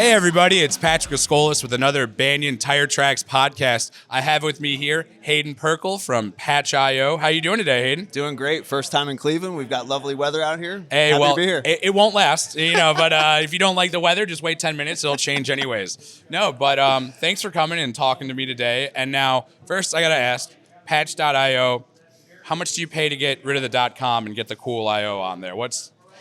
Hey everybody, it's Patrick Escolas with another Banyan Tire Tracks podcast. I have with me here Hayden Pirkle from Patch.io. How you doing today, Hayden? Doing great. First time in Cleveland. We've got lovely weather out here. Hey, Happy well, to be here. It won't last, but if you don't like the weather, just wait 10 minutes. It'll change anyways. No, but thanks for coming and talking to me today. And now, first I got to ask, Patch.io, how much do you pay to get rid of the .com and get the cool .io on there?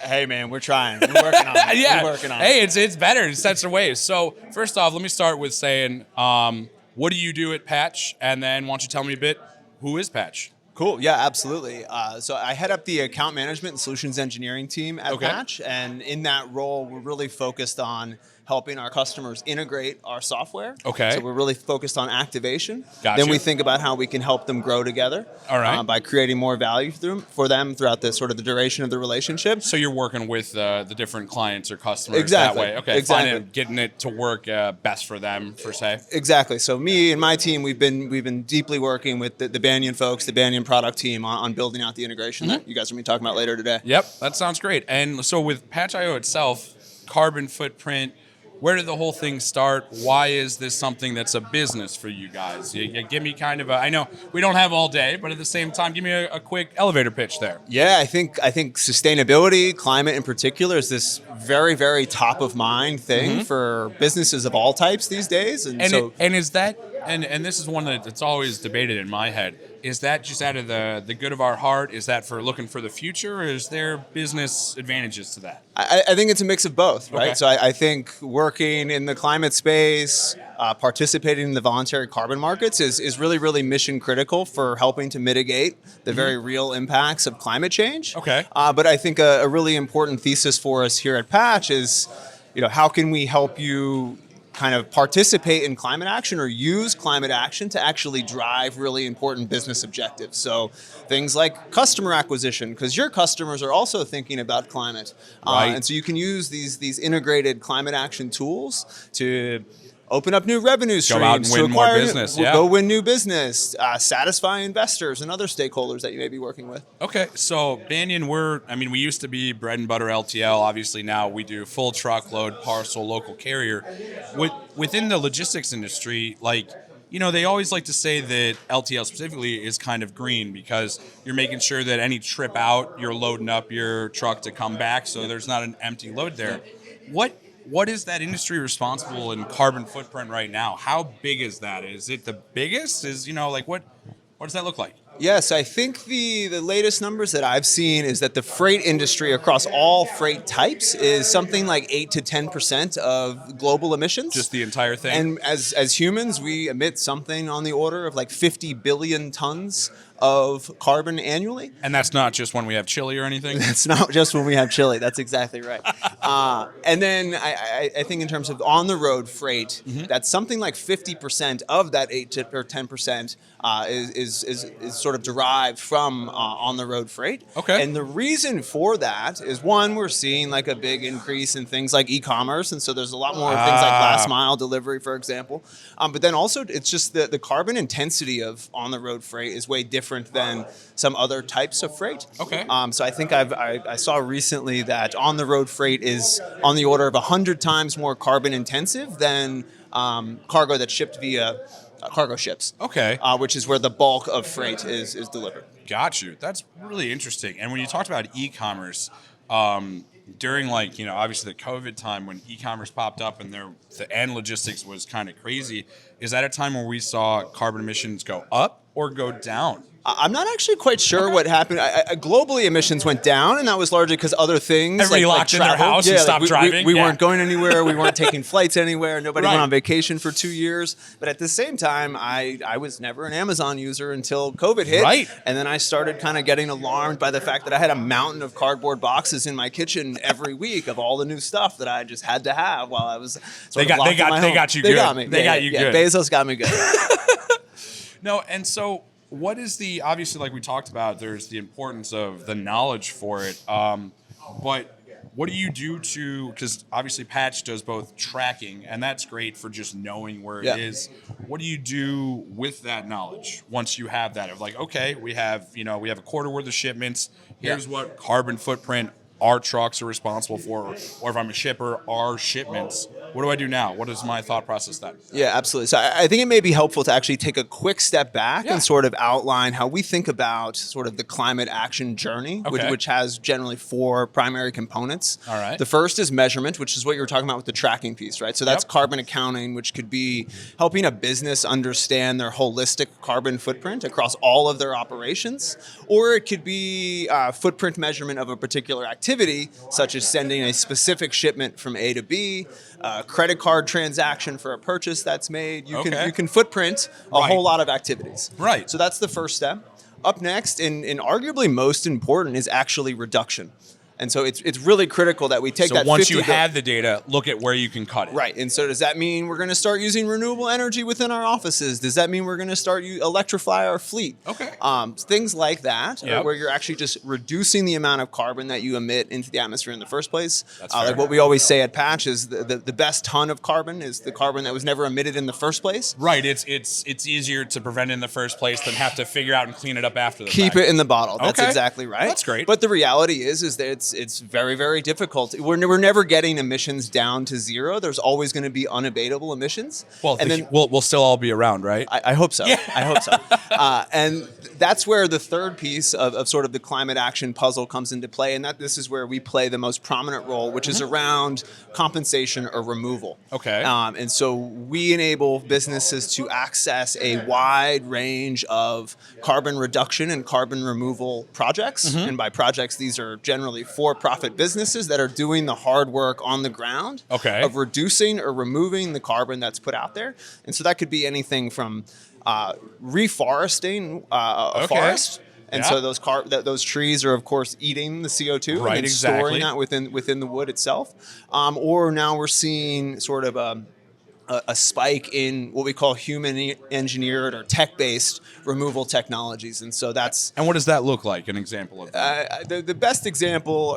Hey man, we're trying. We're working on it. Yeah. We're working on it. Hey, it's better. It sets their ways. So first off, let me start with saying, what do you do at Patch? And then why don't you tell me a bit, who is Patch? Cool. Yeah, absolutely. So I head up the account management and solutions engineering team at Patch. And in that role, we're really focused on helping our customers integrate our software. Okay. So we're really focused on activation. Gotcha. Then we think about how we can help them grow together. All right. By creating more value for them throughout the sort of the duration of the relationship. So you're working with the different clients or customers Exactly. that way. Okay. Exactly. Getting it to work best for them, per se. Exactly. So me and my team, we've been deeply working with the Banyan folks, the Banyan product team on building out the integration that you guys are going to be talking about later today. Yep, that sounds great. And so with Patch.io itself, carbon footprint, where did the whole thing start? Why is this something that's a business for you guys? You give me kind of I know we don't have all day, but at the same time, give me a quick elevator pitch there. Yeah, I think sustainability, climate in particular, is this very, very top of mind thing for businesses of all types these days. And is that this is one that's always debated in my head. Is that just out of the good of our heart? Is that for looking for the future, or is there business advantages to that? I think it's a mix of both, right? Okay. So I think working in the climate space, participating in the voluntary carbon markets is really, really mission critical for helping to mitigate the very real impacts of climate change. Okay. But I think a really important thesis for us here at Patch is, how can we help you kind of participate in climate action or use climate action to actually drive really important business objectives. So things like customer acquisition, because your customers are also thinking about climate. Right. And so you can use these integrated climate action tools to open up new revenue streams. Go out and win more business, yeah. Go win new business, satisfy investors and other stakeholders that you may be working with. Okay, so Banyan, we used to be bread and butter LTL. Obviously now we do full truckload, parcel, local carrier. Within the logistics industry, they always like to say that LTL specifically is kind of green because you're making sure that any trip out, you're loading up your truck to come back, so there's not an empty load there. What is that industry responsible in carbon footprint right now? How big is that? Is it the biggest? What does that look like? Yes, I think the latest numbers that I've seen is that the freight industry across all freight types is something like 8 to 10% of global emissions. Just the entire thing? And as humans, we emit something on the order of 50 billion tons of carbon annually. And that's not just when we have chili or anything? That's not just when we have chili. That's exactly right. And then I think in terms of on-the-road freight, that's something like 50% of that 8 to or 10% is sort of derived from on-the-road freight. Okay. And the reason for that is, one, we're seeing a big increase in things like e-commerce, and so there's a lot more things like last-mile delivery, for example. But then also, it's just the carbon intensity of on-the-road freight is way different than some other types of freight. Okay. So I think I saw recently that on-the-road freight is on the order of 100 times more carbon intensive than cargo that's shipped via cargo ships. Okay. Which is where the bulk of freight is delivered. Got you. That's really interesting. And when you talked about e-commerce, during obviously the COVID time when e-commerce popped up and the logistics was kind of crazy, is that a time where we saw carbon emissions go up or go down? I'm not actually quite sure what happened. Globally, emissions went down, and that was largely because other things. Everybody locked in their house and stopped driving. We weren't going anywhere. We weren't taking flights anywhere. Nobody Right. went on vacation for 2 years. But at the same time, I was never an Amazon user until COVID hit. Right. And then I started kind of getting alarmed by the fact that I had a mountain of cardboard boxes in my kitchen every week of all the new stuff that I just had to have while I was They got you good. They got me. They got you good. Bezos got me good. No, and so what is obviously, like we talked about, there's the importance of the knowledge for it. But what do you do because obviously Patch does both tracking, and that's great for just knowing where it is. What do you do with that knowledge once you have that of okay, we have a quarter worth of shipments. Here's what carbon footprint our trucks are responsible for, or if I'm a shipper, our shipments. What do I do now? What is my thought process then? Yeah, absolutely. So I think it may be helpful to actually take a quick step back Yeah. and sort of outline how we think about sort of the climate action journey, Okay. which has generally 4 primary components. All right. The first is measurement, which is what you were talking about with the tracking piece, right? So that's Yep. carbon accounting, which could be helping a business understand their holistic carbon footprint across all of their operations, or it could be footprint measurement of a particular activity, such as sending a specific shipment from A to B, credit card transaction for a purchase that's made. You can footprint a Right. whole lot of activities. Right. So that's the first step. Up next, and arguably most important, is actually reduction. And so it's really critical that we take So that. once 50 you have the data, look at where you can cut it. Right. And so does that mean we're going to start using renewable energy within our offices? Does that mean we're going to start electrify our fleet? Okay. Things like that, Yep. where you're actually just reducing the amount of carbon that you emit into the atmosphere in the first place. That's Like fair. what we always say at Patch is the best ton of carbon is the carbon that was never emitted in the first place. Right. It's easier to prevent in the first place than have to figure out and clean it up after the Keep fact. it in the bottle. That's Okay. exactly right. That's great. But the reality is that it's very, very difficult. We're never getting emissions down to zero. There's always going to be unabatable emissions. Well, and then we'll still all be around, right? I hope so. Yeah. I hope so. And that's where the third piece of sort of the climate action puzzle comes into play, and that this is where we play the most prominent role, which is around compensation or removal. Okay. And so we enable businesses to access a wide range of carbon reduction and carbon removal projects. And by projects, these are generally for-profit businesses that are doing the hard work on the ground Okay. of reducing or removing the carbon that's put out there. And so that could be anything from reforesting a Okay. forest. And Yeah. so those trees are, of course, eating the CO2 Right, and exactly. storing that within the wood itself. Or now we're seeing sort of a spike in what we call human engineered or tech-based removal technologies. And so that's And what does that look like? An example of that? the best example,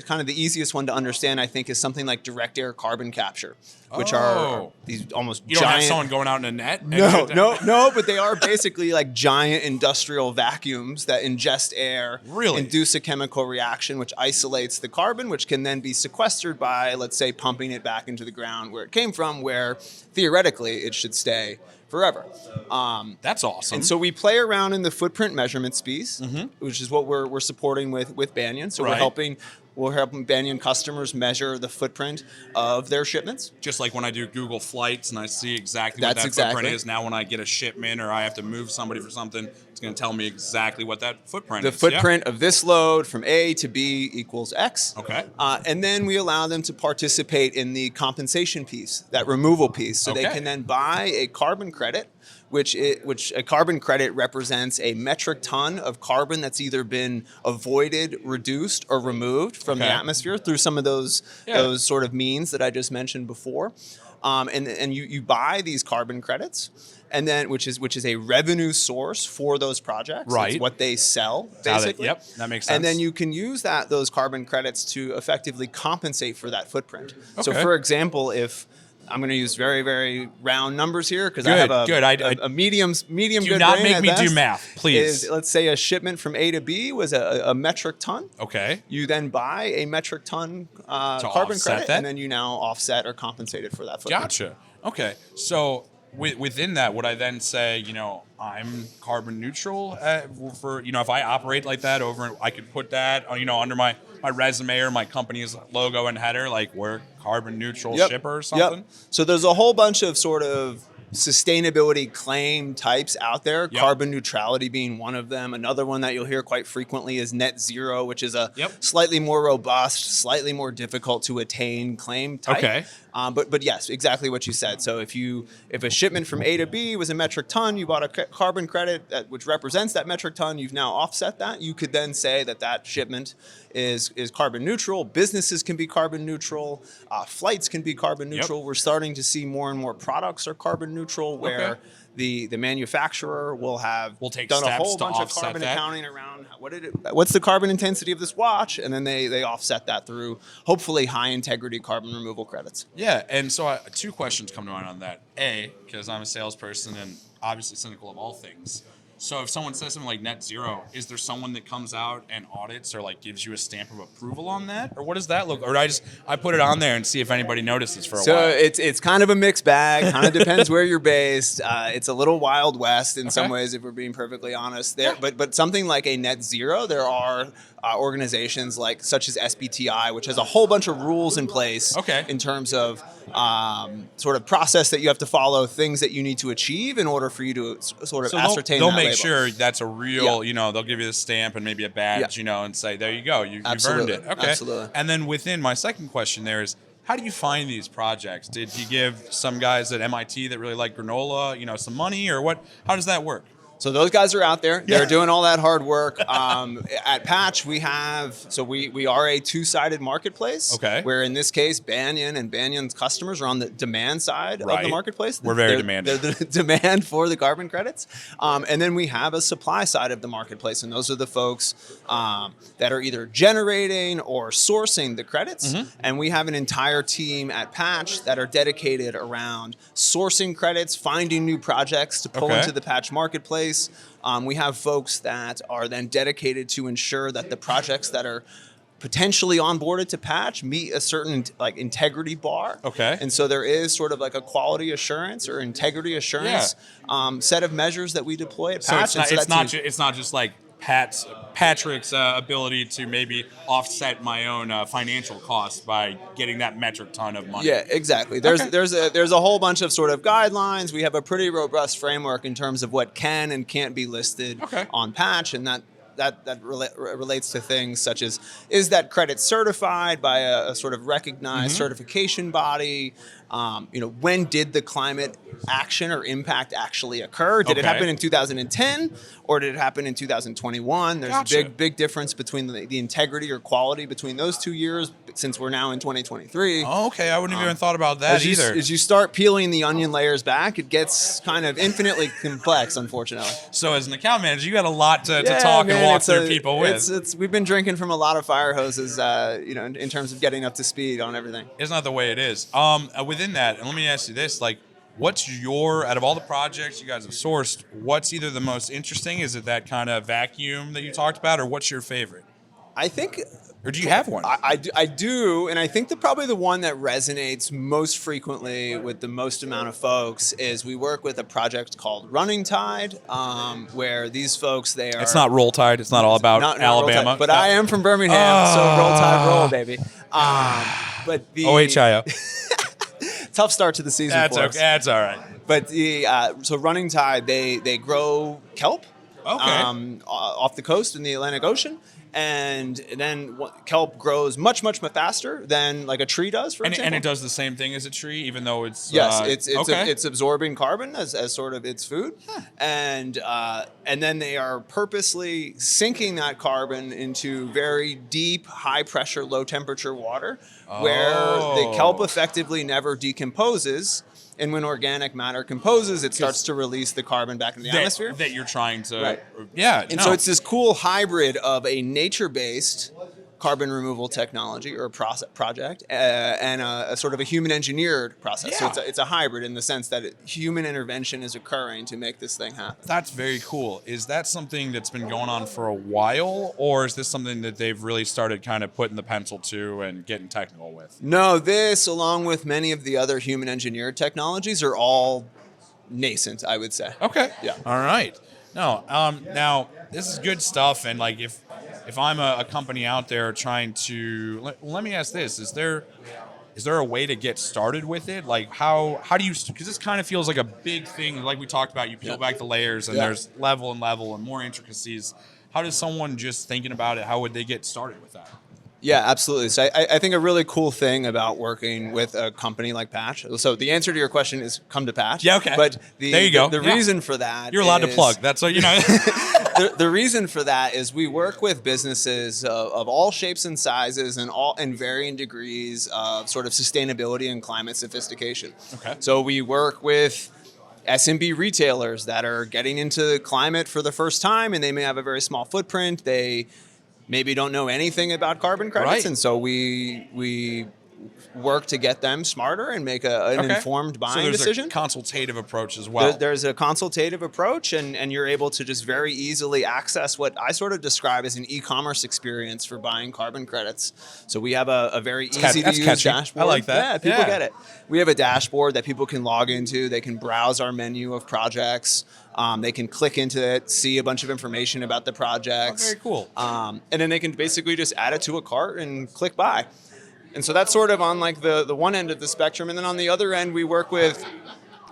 kind of the easiest one to understand, I think, is something like direct air carbon capture, which are Oh. these almost You don't giant. have someone going out in a net? No, but they are basically like giant industrial vacuums that ingest air, Really? induce a chemical reaction which isolates the carbon, which can then be sequestered by, let's say, pumping it back into the ground where it came from, where theoretically it should stay forever. That's awesome. And so we play around in the footprint measurement piece, which is what we're supporting with Banyan. So Right. we're helping Banyan customers measure the footprint of their shipments. just like when I do Google Flights and I see exactly That's what that exactly. footprint is, now when I get a shipment or I have to move somebody for something, it's going to tell me exactly what that footprint The is. footprint of this load from A to B equals X. Okay. And then we allow them to participate in the compensation piece, that removal piece. So they Okay. can then buy a carbon credit, which a carbon credit represents a metric ton of carbon that's either been avoided, reduced, or removed from the Okay. atmosphere through some of those sort of means that I just mentioned before. And you buy these carbon credits, and then which is a revenue source for those projects. Right. It's what they sell, Got it. basically. Yep, that makes sense. And then you can use those carbon credits to effectively compensate for that footprint. So, Okay. for example, if I'm going to use very, very round numbers here because I have Good. a medium Do good not brain make at me do best, math, please. is, let's say a shipment from A to B was a metric ton. Okay. You then buy a metric ton carbon offset credit, that? and then you now offset or compensated for that footprint. Gotcha. Okay. So within that, would I then say, I'm carbon neutral for, if I operate like that I could put that, under my resume or my company's logo and header, like we're carbon neutral shipper or something? Yep. So there's a whole bunch of sort of sustainability claim types out there, Yep. carbon neutrality being one of them. Another one that you'll hear quite frequently is net zero, which is a Yep. slightly more robust, slightly more difficult to attain claim type. Okay. But yes, exactly what you said. So if a shipment from A to B was a metric ton, you bought a carbon credit which represents that metric ton, you've now offset that. You could then say that shipment is carbon neutral. Businesses can be carbon neutral. Flights can be carbon neutral. Yep. We're starting to see more and more products are carbon neutral, where Okay. the manufacturer will have take done a steps whole to bunch of offset carbon that. accounting around what's the carbon intensity of this watch, and then they offset that through hopefully high integrity carbon removal credits. Yeah, and so two questions come to mind on that. A, because I'm a salesperson and obviously cynical of all things. So if someone says something like net zero, is there someone that comes out and audits or like gives you a stamp of approval on that, or what does that look? Or I put it on there and see if anybody notices for a So while. it's kind of a mixed bag. Kind of depends where you're based. It's a little wild west in some Okay. ways, if we're being perfectly honest. There, but something like a net zero, there are organizations like such as SBTI, which has a whole bunch of rules in place. Okay. In terms of sort of process that you have to follow, things that you need to achieve in order for you to sort of So ascertain. they'll that make label. sure that's a real, Yeah. they'll give you the stamp and maybe a badge, Yeah. and say, there you go, you've earned Absolutely. it. Okay. Absolutely. And then within my second question there is, how do you find these projects? Did he give some guys at MIT that really like granola, some money, or what? How does that work? So those guys are out there. Yeah. They're doing all that hard work. At Patch, we are a two-sided marketplace. Okay. Where in this case, Banyan and Banyan's customers are on the demand side of Right. the marketplace. We're very They're- demanding. They're the demand for the carbon credits. And then we have a supply side of the marketplace, and those are the folks that are either generating or sourcing the credits. Mm-hmm. And we have an entire team at Patch that are dedicated around sourcing credits, finding new projects to pull Okay. into the Patch marketplace. We have folks that are then dedicated to ensure that the projects that are potentially onboarded to Patch meet a certain integrity bar. Okay. And so there is sort of like a quality assurance or integrity assurance set of measures that we deploy at So Patch. it's not just like Patrick's ability to maybe offset my own financial costs by getting that metric ton of money. Yeah, exactly. There's a whole bunch of sort of guidelines. We have a pretty robust framework in terms of what can and can't be listed Okay. on Patch, and that relates to things such as, is that credit certified by a sort of recognized certification body? When did the climate action or impact actually occur? Did it Okay. happen in 2010 or did it happen in 2021? There's Gotcha. a big difference between the integrity or quality between those 2 years, since we're now in 2023. Oh, okay. I wouldn't have even thought about that either. As you start peeling the onion layers back, it gets kind of infinitely complex, unfortunately. So as an account manager, you got a lot to talk and walk through people with. We've been drinking from a lot of fire hoses, in terms of getting up to speed on everything. It's not the way it is. Within that, and let me ask you this: what's out of all the projects you guys have sourced, what's either the most interesting? Is it that kind of vacuum that you talked about, or what's your favorite? I think. Or do you have one? I do, and I think that probably the one that resonates most frequently with the most amount of folks is we work with a project called Running Tide, where these folks, they are... It's not Roll Tide. It's not all about not Roll Alabama. Tide, but I am from Birmingham, so Roll Tide roll, baby. But the OHIO. tough start to the season That's for okay. us. That's all right. But so Running Tide, they grow kelp off the coast in the Atlantic Ocean. And then kelp grows much faster than like a tree does, for example. And it does the same thing as a tree, even though it's Yes, okay. it's absorbing carbon as sort of its food, and then they are purposely sinking that carbon into very deep, high pressure, low temperature water, where the kelp effectively never decomposes. And when organic matter composes, it starts to release the carbon back into the atmosphere. That you're trying to, Right. yeah. And so it's this cool hybrid of a nature-based carbon removal technology or project and a sort of a human-engineered process. Yeah. So it's a hybrid in the sense that human intervention is occurring to make this thing happen. That's very cool. Is that something that's been going on for a while, or is this something that they've really started kind of putting the pencil to and getting technical with? No, this, along with many of the other human-engineered technologies, are all nascent, I would say. Okay. Yeah. All right. No. Now this is good stuff, and if I'm a company out there trying to, let me ask this: Is there a way to get started with it? Like how do you? Because this kind of feels like a big thing. Like we talked about, you peel back the layers, and there's level and more intricacies. How does someone just thinking about it? How would they get started with that? Yeah, absolutely. So I think a really cool thing about working with a company like Patch. So the answer to your question is come to Patch. Yeah, okay. But There you go. The Yeah. reason for that You're allowed to is- plug. That's what you know. the reason for that is we work with businesses of all shapes and sizes and varying degrees of sort of sustainability and climate sophistication. Okay. So we work with SMB retailers that are getting into climate for the first time, and they may have a very small footprint. They maybe don't know anything about carbon credits, Right. and so we work to get them smarter and make an informed buying so there's decision. A consultative approach as well. There's a consultative approach, and you're able to just very easily access what I sort of describe as an e-commerce experience for buying carbon credits. So we have a very easy to use dashboard. I like that. Yeah, people get it. We have a dashboard that people can log into. They can browse our menu of projects. They can click into it, see a bunch of information about the projects. Very cool. And then they can basically just add it to a cart and click buy. And so that's sort of on like the one end of the spectrum. And then on the other end, we work with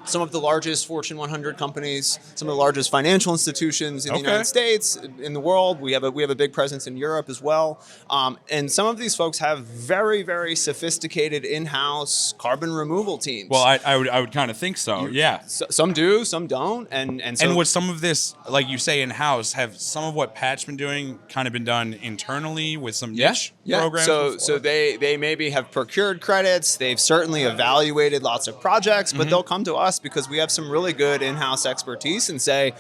some of the largest Fortune 100 companies, some of the largest financial institutions in the United States, in the world. We have a big presence in Europe as well. And some of these folks have very, very sophisticated in-house carbon removal teams. Well, I would kind of think so. Yeah. Some do, some don't. And with some of this, like you say, in-house, have some of what Patch been doing kind of been done internally with some niche programs? So they maybe have procured credits. They've certainly evaluated lots of projects, but they'll come to us because we have some really good in-house expertise and say,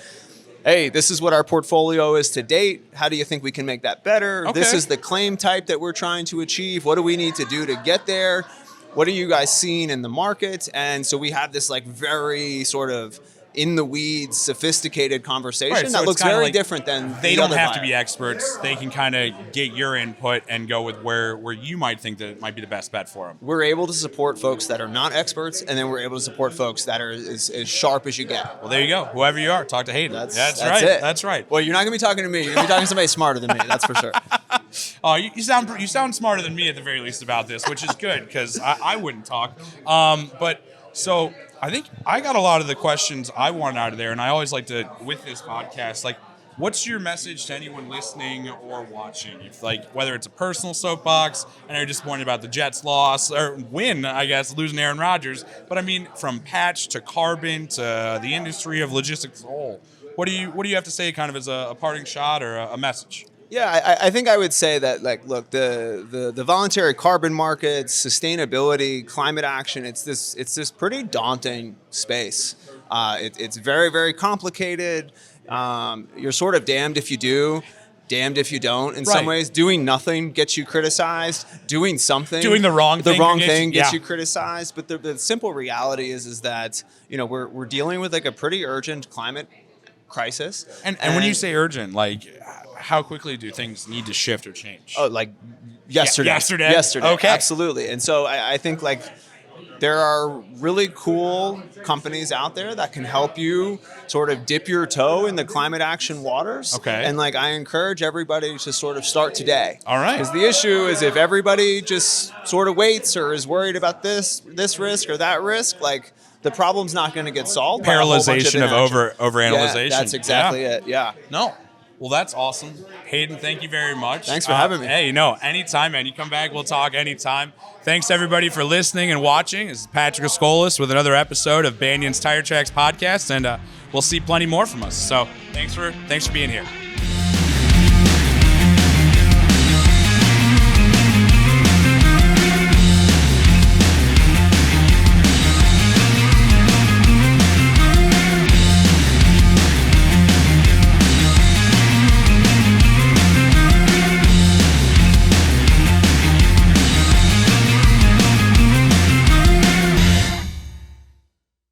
hey, this is what our portfolio is to date. How do you think we can make that better? Okay. This is the claim type that we're trying to achieve. What do we need to do to get there? What are you guys seeing in the market? And so we have this like very sort of in the weeds, sophisticated conversation that looks very different than they don't have to be experts. They can kind of get your input and go with where you might think that it might be the best bet for them. We're able to support folks that are not experts, and then we're able to support folks that are as sharp as you get. Well, there you go. Whoever you are, talk to Hayden. That's right. It. That's right. Well, you're not going to be talking to me. You're going to be talking to somebody smarter than me. That's for sure. Oh, you sound smarter than me at the very least about this, which is good because I wouldn't talk. But so I think I got a lot of the questions I want out of there, and I always like to, with this podcast, like, what's your message to anyone listening or watching? If, like, whether it's a personal soapbox, and you're disappointed about the Jets' loss or win, I guess, losing Aaron Rodgers, but I mean, from Patch to carbon to the industry of logistics as a whole, what do you have to say, kind of as a parting shot or a message? Yeah, I think I would say that, like, look, the voluntary carbon markets, sustainability, climate action, it's this pretty daunting space. It's very, very complicated. You're sort of damned if you do, damned if you don't. In some ways, doing nothing gets you criticized. Doing something, doing the wrong thing gets you criticized. But the simple reality is that we're dealing with like a pretty urgent climate crisis. And when you say urgent, like, how quickly do things need to shift or change? Oh, like yesterday. Yesterday. Okay. Absolutely. And so I think like there are really cool companies out there that can help you sort of dip your toe in the climate action waters. Okay. And like I encourage everybody to sort of start today. All right. Because the issue is if everybody just sort of waits or is worried about this risk or that risk, like the problem's not going to get solved. Paralyzation of overanalyzation. Yeah, that's exactly it. Yeah. No. Well, that's awesome. Hayden, thank you very much. Thanks for having me. Hey, anytime, man. You come back, we'll talk anytime. Thanks, everybody, for listening and watching. This is Patrick Escolas with another episode of Banyan's Tire Tracks podcast, and we'll see plenty more from us. So thanks for being here.